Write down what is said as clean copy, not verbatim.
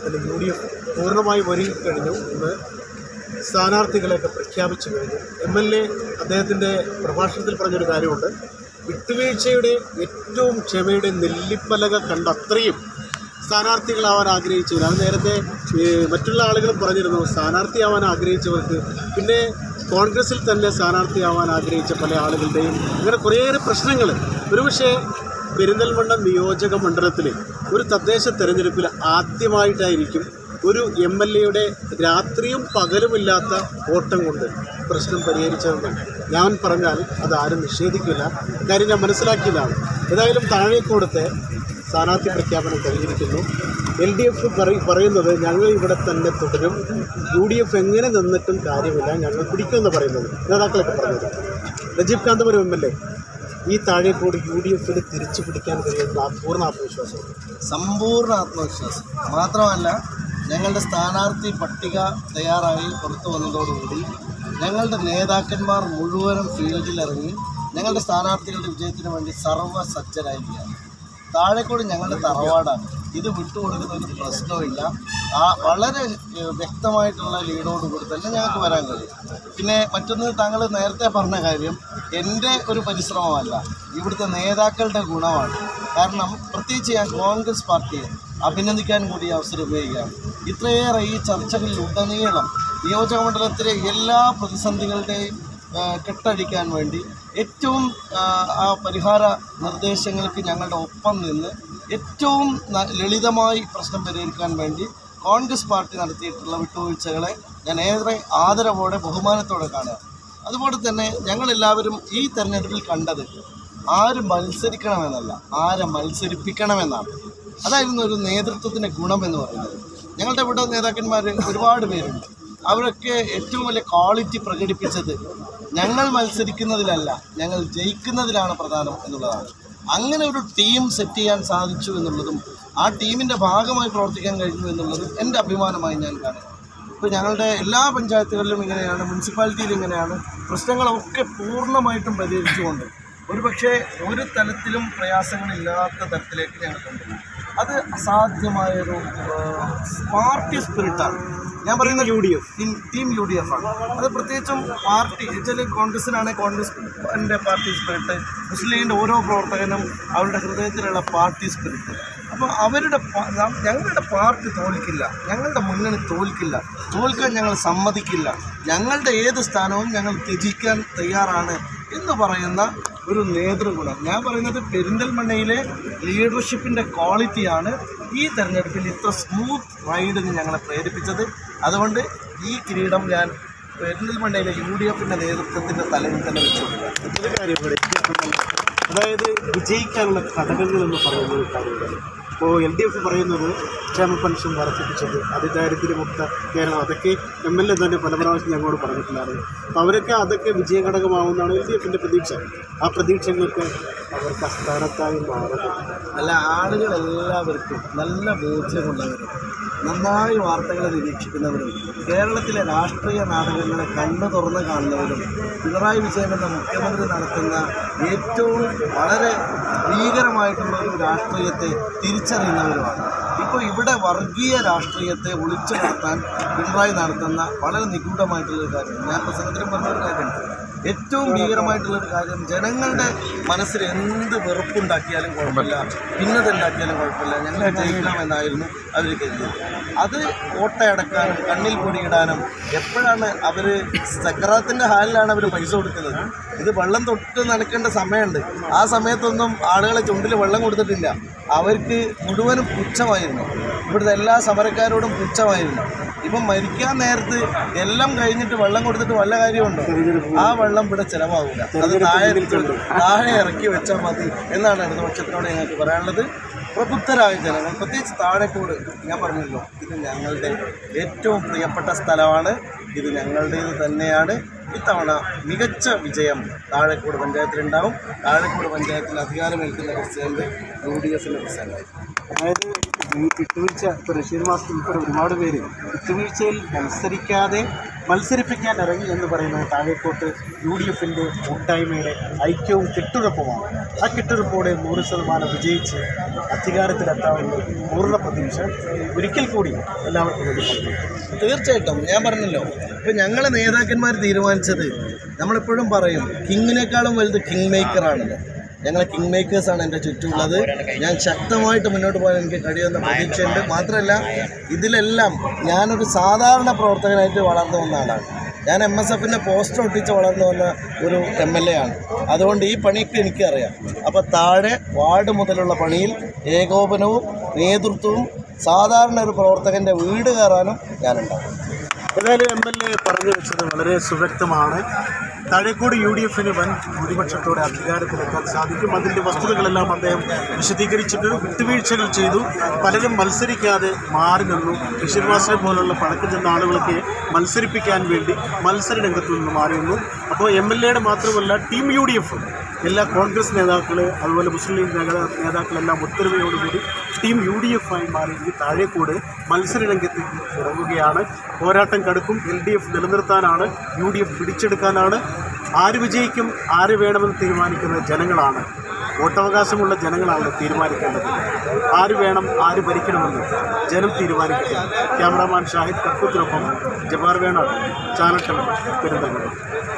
ഘട്ടത്തിൽ UDF പൂർണ്ണമായും ഒരുങ്ങിക്കഴിഞ്ഞു. ഇന്ന് സ്ഥാനാർത്ഥികളെയൊക്കെ പ്രഖ്യാപിച്ചു കഴിഞ്ഞു. MLA അദ്ദേഹത്തിൻ്റെ പ്രഭാഷണത്തിൽ പറഞ്ഞൊരു കാര്യമുണ്ട്, വിട്ടുവീഴ്ചയുടെ ഏറ്റവും ക്ഷമയുടെ നെല്ലിപ്പലക കണ്ട അത്രയും സ്ഥാനാർത്ഥികളാവാൻ ആഗ്രഹിച്ചവർ. അത് നേരത്തെ മറ്റുള്ള ആളുകളും പറഞ്ഞിരുന്നു, സ്ഥാനാർത്ഥിയാവാൻ ആഗ്രഹിച്ചവർക്ക് പിന്നെ കോൺഗ്രസിൽ തന്നെ സ്ഥാനാർത്ഥിയാവാൻ ആഗ്രഹിച്ച പല ആളുകളുടെയും അങ്ങനെ കുറേയേറെ പ്രശ്നങ്ങൾ. ഒരുപക്ഷെ പെരിന്തൽമണ്ണ നിയോജക മണ്ഡലത്തിൽ ഒരു തദ്ദേശ തെരഞ്ഞെടുപ്പിൽ ആദ്യമായിട്ടായിരിക്കും ഒരു MLAയുടെ രാത്രിയും പകലുമില്ലാത്ത ഓട്ടം കൊണ്ട് പ്രശ്നം പരിഹരിച്ചതെന്ന് ഞാൻ പറഞ്ഞാൽ അതാരും നിഷേധിക്കില്ല. കാര്യം ഞാൻ മനസ്സിലാക്കിയതാണ്. ഏതായാലും താഴേക്കോടത്തെ സ്ഥാനാർത്ഥി പ്രഖ്യാപനം കഴിഞ്ഞിരിക്കുന്നു. LDF പറയുന്നത് ഞങ്ങൾ ഇവിടെ തന്നെ തുടരും, UDF എങ്ങനെ നിന്നിട്ടും കാര്യമില്ല, ഞങ്ങൾ പിടിക്കുമെന്ന് പറയുന്നത് നേതാക്കളൊക്കെ പറഞ്ഞത്. നജീബ് കാന്തപുരം MLA ഈ താഴേക്കോട് UDFന് തിരിച്ചു പിടിക്കാൻ കഴിയുന്ന പൂർണ്ണ ആത്മവിശ്വാസം. സമ്പൂർണ്ണ ആത്മവിശ്വാസം മാത്രമല്ല, ഞങ്ങളുടെ സ്ഥാനാർത്ഥി പട്ടിക തയ്യാറായി പുറത്തു വന്നതോടുകൂടി ഞങ്ങളുടെ നേതാക്കന്മാർ മുഴുവനും ഫീൽഡിലിറങ്ങി ഞങ്ങളുടെ സ്ഥാനാർത്ഥികളുടെ വിജയത്തിന് വേണ്ടി സർവ്വസജ്ജരായിരിക്കുകയാണ്. താഴേക്കോട് ഞങ്ങളുടെ തറവാടാണ്, ഇത് വിട്ടുകൊടുക്കുന്ന ഒരു പ്രശ്നവുമില്ല. വളരെ വ്യക്തമായിട്ടുള്ള ലീഡോടുകൂടി തന്നെ ഞങ്ങൾക്ക് വരാൻ കഴിയും. പിന്നെ മറ്റൊന്ന്, താങ്കൾ നേരത്തെ പറഞ്ഞ കാര്യം എൻ്റെ ഒരു പരിശ്രമമല്ല, ഇവിടുത്തെ നേതാക്കളുടെ ഗുണമാണ്. കാരണം പ്രത്യേകിച്ച് ഞാൻ കോൺഗ്രസ് പാർട്ടിയെ അഭിനന്ദിക്കാൻ കൂടി അവസരം ഉപയോഗിക്കുകയാണ്. ഇത്രയേറെ ഈ ചർച്ചകളിൽ ഉടനീളം നിയോജകമണ്ഡലത്തിലെ എല്ലാ പ്രതിസന്ധികളുടെയും കെട്ടഴിക്കാൻ വേണ്ടി ഏറ്റവും പരിഹാര നിർദ്ദേശങ്ങൾക്ക് ഞങ്ങളുടെ ഒപ്പം നിന്ന് ഏറ്റവും ലളിതമായി പ്രശ്നം പരിഹരിക്കാൻ വേണ്ടി കോൺഗ്രസ് പാർട്ടി നടത്തിയിട്ടുള്ള വിട്ടുവീഴ്ചകളെ ഞാൻ ഏറെ ആദരവോടെ ബഹുമാനത്തോടെ കാണുക. അതുപോലെ തന്നെ ഞങ്ങളെല്ലാവരും ഈ തെരഞ്ഞെടുപ്പിൽ കണ്ടത് ആര് മത്സരിക്കണമെന്നല്ല, ആരെ മത്സരിപ്പിക്കണമെന്നാണ്. അതായിരുന്നു ഒരു നേതൃത്വത്തിൻ്റെ ഗുണമെന്ന് പറയുന്നത്. ഞങ്ങളുടെ ഇവിടെ നേതാക്കന്മാർ ഒരുപാട് പേരുണ്ട്. അവരൊക്കെ ഏറ്റവും വലിയ ക്വാളിറ്റി പ്രകടിപ്പിച്ചത് ഞങ്ങൾ മത്സരിക്കുന്നതിലല്ല, ഞങ്ങൾ ജയിക്കുന്നതിലാണ് പ്രധാനം എന്നുള്ളതാണ്. അങ്ങനെ ഒരു ടീം സെറ്റ് ചെയ്യാൻ സാധിച്ചു എന്നുള്ളതും ആ ടീമിൻ്റെ ഭാഗമായി പ്രവർത്തിക്കാൻ കഴിഞ്ഞു എന്നുള്ളതും എൻ്റെ അഭിമാനമായി ഞാൻ കാണുന്നു. ഇപ്പോൾ ഞങ്ങളുടെ എല്ലാ പഞ്ചായത്തുകളിലും ഇങ്ങനെയാണ്, മുനിസിപ്പാലിറ്റിയിലും ഇങ്ങനെയാണ്. പ്രശ്നങ്ങളൊക്കെ പൂർണ്ണമായിട്ടും പരിഹരിച്ചുകൊണ്ട് ഒരുപക്ഷെ ഒരു തലത്തിലും പ്രയാസങ്ങളില്ലാത്ത തരത്തിലേക്ക് ഞങ്ങൾ കൊണ്ടുപോകും. അത് അസാധ്യമായൊരു പാർട്ടി സ്പിരിറ്റാണ്. ഞാൻ പറയുന്നത് ടീം UDF ആണ്. അത് പ്രത്യേകിച്ചും പാർട്ടി വെച്ചാൽ കോൺഗ്രസിനാണെങ്കിൽ കോൺഗ്രസിൻ്റെ പാർട്ടി സ്പിരിറ്റ്, മുസ്ലിം ലീഗിൻ്റെ ഓരോ പ്രവർത്തകനും അവരുടെ ഹൃദയത്തിലുള്ള പാർട്ടി സ്പിരിറ്റ്. അപ്പോൾ ഞങ്ങളുടെ പാർട്ടി തോൽക്കില്ല, ഞങ്ങളുടെ മുന്നണി തോൽക്കില്ല, തോൽക്കാൻ ഞങ്ങൾ സമ്മതിക്കില്ല, ഞങ്ങളുടെ ഏത് സ്ഥാനവും ഞങ്ങൾ ത്യജിക്കാൻ തയ്യാറാണ് എന്ന് പറയുന്ന ഒരു നേതൃഗുണം. ഞാൻ പറയുന്നത് പെരിന്തൽമണ്ണയിലെ ലീഡർഷിപ്പിൻ്റെ ക്വാളിറ്റിയാണ് ഈ തെരഞ്ഞെടുപ്പിൽ ഇത്ര സ്മൂത്ത് റൈഡിന് ഞങ്ങളെ പ്രേരിപ്പിച്ചത്. അതുകൊണ്ട് ഈ കിരീടം ഞാൻ പെരിന്തൽമണ്ണയിലെ UDFൻ്റെ നേതൃത്വത്തിൻ്റെ തലയിൽ തന്നെ വെച്ചുകൊടുക്കുക. ഒരു കാര്യം കൂടെ, അതായത് വിജയിക്കാനുള്ള ഘടകങ്ങൾ എന്ന് പറയുന്ന ഒരു കാര്യമാണ്. ഇപ്പോൾ LDF പറയുന്നത് ക്ഷേമ പെൻഷൻ വർദ്ധിപ്പിച്ചത്, അതിദാരിദ്ര്യമുക്ത കേരളം, അതൊക്കെ MLA തന്നെ പല പ്രാവശ്യം ഞങ്ങളോട് പറഞ്ഞിട്ടുണ്ടായിരുന്നു. അപ്പോൾ അവരൊക്കെ അതൊക്കെ വിജയഘടകമാവുന്നതാണ് LDFൻ്റെ പ്രതീക്ഷ. ആ പ്രതീക്ഷകൾക്ക് അവർക്ക് അസ്ഥാനത്തായി മാറുന്നു. അല്ല, ആളുകളെല്ലാവർക്കും നല്ല ബോധ്യമുള്ളവരും നന്നായി വാർത്തകൾ നിരീക്ഷിക്കുന്നവരും കേരളത്തിലെ രാഷ്ട്രീയ നാടകങ്ങളെ കണ്ണു തുറന്ന് കാണുന്നവരും പിണറായി വിജയൻ എന്ന മുഖ്യമന്ത്രി നടത്തുന്ന ഏറ്റവും വളരെ ഭീകരമായിട്ടുള്ള ഒരു രാഷ്ട്രീയത്തെ തിരിച്ചറിയുന്നവരുമാണ്. ഇപ്പോൾ ഇവിടെ വർഗീയ രാഷ്ട്രീയത്തെ ഒളിച്ചു നടത്താൻ പിണറായി നടത്തുന്ന വളരെ നിഗൂഢമായിട്ടുള്ളൊരു കാര്യം, ഞാൻ പ്രസംഗത്തിലും പറഞ്ഞൊരു കാര്യമുണ്ട്. ഏറ്റവും ഭീകരമായിട്ടുള്ളൊരു കാര്യം, ജനങ്ങളുടെ മനസ്സിൽ എന്ത് വെറുപ്പുണ്ടാക്കിയാലും കുഴപ്പമില്ല, ഭിന്നതയുണ്ടാക്കിയാലും കുഴപ്പമില്ല, ഞങ്ങൾ ജയിക്കണമെന്നായിരുന്നു അവർ കരുതിയത്. അത് കോട്ടയടക്കാനും കണ്ണിൽ പൊടിയിടാനും എപ്പോഴാണ് അവർ സക്കറാത്തിൻ്റെ ഹാലിലാണ് അവർ പൈസ കൊടുക്കുന്നത്. ഇത് വെള്ളം തൊട്ട് നനയ്ക്കേണ്ട സമയമുണ്ട്. ആ സമയത്തൊന്നും ആളുകളെ ചുണ്ടിൽ വെള്ളം കൊടുത്തിട്ടില്ല. അവർക്ക് മുഴുവനും പുച്ഛമായിരുന്നു. ഇവിടുത്തെ എല്ലാ സമരക്കാരോടും പുച്ഛമായിരുന്നു. ഇപ്പം മരിക്കാൻ നേരത്ത് എല്ലാം കഴിഞ്ഞിട്ട് വെള്ളം കൊടുത്തിട്ട് വല്ല കാര്യമുണ്ടോ? ആ വെള്ളം ഇവിടെ ചിലവാകില്ല, അത് താഴെ ഇറക്കി വെച്ചാൽ മതി എന്നാണ് ഇടതുപക്ഷത്തിനോട് ഞങ്ങൾക്ക് പറയാനുള്ളത്. പ്രബുദ്ധരായ ജനങ്ങൾ, പ്രത്യേകിച്ച് താഴേക്കോട്, ഞാൻ പറഞ്ഞല്ലോ, ഇത് ഞങ്ങളുടെ ഏറ്റവും പ്രിയപ്പെട്ട സ്ഥലമാണ്, ഇത് ഞങ്ങളുടേത് തന്നെയാണ്. ഇത്തവണ മികച്ച വിജയം താഴേക്കോട് പഞ്ചായത്തിലുണ്ടാവും. താഴേക്കോട് പഞ്ചായത്തിൽ അധികാരമേൽക്കുന്ന പ്രസിഡന്റ് UDFൻ്റെ പ്രസിഡന്റായി. അതായത് ഈ വിട്ടുവീഴ്ച, ഇപ്പോൾ റഷീദ് മാസ്റ്റർ ഉൾപ്പെടെ ഒരുപാട് പേര് വിട്ടുവീഴ്ചയിൽ മത്സരിക്കാതെ മത്സരിപ്പിക്കാൻ ഇറങ്ങി എന്ന് പറയുന്നത് താഴേക്കോട്ട് UDFിൻ്റെ കൂട്ടായ്മയുടെ ഐക്യവും കെട്ടുറപ്പുമാണ്. ആ കെട്ടുറപ്പോടെ 100% വിജയിച്ച് അധികാരത്തിലെത്താവുന്ന പൂർണ്ണ പ്രതീക്ഷ ഒരിക്കൽ കൂടി എല്ലാവർക്കും വേണ്ടി പങ്കുവയ്ക്കും. തീർച്ചയായിട്ടും ഞാൻ പറഞ്ഞല്ലോ, ഇപ്പം ഞങ്ങളെ നേതാക്കന്മാർ തീരുമാനിച്ചത്, നമ്മളെപ്പോഴും പറയും കിങ്ങിനേക്കാളും വലുത് കിങ് മേക്കറാണല്ലോ. ഞങ്ങൾ കിങ് മേക്കേഴ്സാണ് എൻ്റെ ചുറ്റുമുള്ളത്. ഞാൻ ശക്തമായിട്ട് മുന്നോട്ട് പോകാൻ എനിക്ക് കഴിയുമെന്ന പ്രതീക്ഷയുണ്ട്. മാത്രമല്ല ഇതിലെല്ലാം ഞാനൊരു സാധാരണ പ്രവർത്തകനായിട്ട് വളർന്നു വന്ന ആളാണ്. ഞാൻ MSFൻ്റെ പോസ്റ്റർ ഒട്ടിച്ച് വളർന്നു വന്ന ഒരു MLA ആണ്. അതുകൊണ്ട് ഈ പണിയൊക്കെ എനിക്കറിയാം. അപ്പോൾ താഴെ വാർഡ് മുതലുള്ള പണിയിൽ ഏകോപനവും നേതൃത്വവും സാധാരണ ഒരു പ്രവർത്തകൻ്റെ വീട് കയറാനും ഞാനുണ്ടാകും. ഏതായാലും MLA പറഞ്ഞു വെച്ചത് വളരെ സുവ്യക്തമാണ്. താഴേക്കോട് UDFിന് വൻ ഭൂരിപക്ഷത്തോടെ അധികാരത്തിലെത്താൻ സാധിക്കും. അതിൻ്റെ വസ്തുതകളെല്ലാം അദ്ദേഹം വിശദീകരിച്ചിട്ടുണ്ട്. വിട്ടുവീഴ്ചകൾ ചെയ്തു, പലരും മത്സരിക്കാതെ മാറി നിന്നു. ഋഷിവാസിനെ പോലുള്ള പഴക്കം ചെന്ന ആളുകളൊക്കെ മത്സരിപ്പിക്കാൻ വേണ്ടി മത്സര രംഗത്തു നിന്ന് മാറി നിന്നു. അപ്പോൾ MLAയുടെ മാത്രമല്ല ടീം UDF, എല്ലാ കോൺഗ്രസ് നേതാക്കൾ അതുപോലെ മുസ്ലിം ലീഗ് നേതാക്കളെല്ലാം ഒത്തൊരുമയോടുകൂടി ടീം UDF ആയി മാറി ഈ താഴേക്കോട് മത്സര രംഗത്തേക്ക് ഇറങ്ങുകയാണ്. പോരാട്ടം കടുക്കും. LDF നിലനിർത്താനാണ്, UDF പിടിച്ചെടുക്കാനാണ്. ആര് വിജയിക്കും, ആര് വേണമെന്ന് തീരുമാനിക്കുന്നത് ജനങ്ങളാണ്. വോട്ടവകാശമുള്ള ജനങ്ങളാണ് തീരുമാനിക്കേണ്ടത്. ആര് വേണം, ആര് ഭരിക്കണമെന്ന് ജനം തീരുമാനിക്കട്ടെ. ക്യാമറാമാൻ ഷാഹിദ് കപ്പത്തിനൊപ്പം ജബാർ വേണാട്, ചാനൽ 10 പെരിന്തൽമണ്ണ.